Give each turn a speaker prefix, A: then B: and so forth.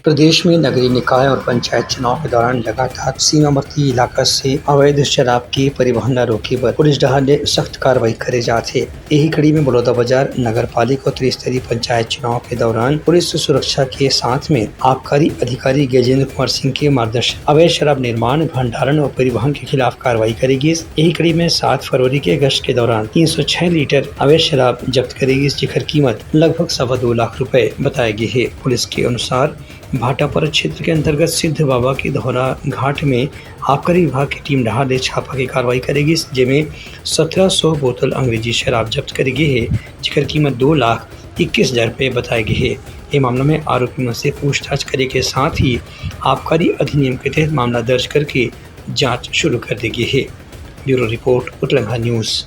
A: प्रदेश में नगरीय निकाय और पंचायत चुनाव के दौरान लगातार सीमावर्ती इलाका से अवैध शराब के परिवहन न रोके पर पुलिस डहार ने सख्त कार्रवाई करे जाते। यही कड़ी में बलौदाबाजार नगर पालिका और त्रिस्तरीय पंचायत चुनाव के दौरान पुलिस सुरक्षा के साथ में आबकारी अधिकारी गजेंद्र कुमार सिंह के मार्गदर्शन अवैध शराब निर्माण, भंडारण और परिवहन के खिलाफ कार्रवाई करेगी। यही कड़ी में 7 फरवरी के गश्त के दौरान 306 लीटर अवैध शराब जब्त करेगी, जिसकी कीमत लगभग 2.25 लाख रुपए बताई गई है। पुलिस के अनुसार भाटापारा क्षेत्र के अंतर्गत सिद्ध बाबा की दोहरा घाट में आबकारी विभाग की टीम डहार ने छापा की कार्रवाई करेगी, जिसमें 1700 बोतल अंग्रेजी शराब जब्त करेगी है, जिसकी कीमत 2,21,000 रुपये बताई गई है। ये मामला में आरोपियों से पूछताछ करने के साथ ही आबकारी अधिनियम के तहत मामला दर्ज करके जांच शुरू कर दी गई है। ब्यूरो रिपोर्ट, उत्तलंघा न्यूज़।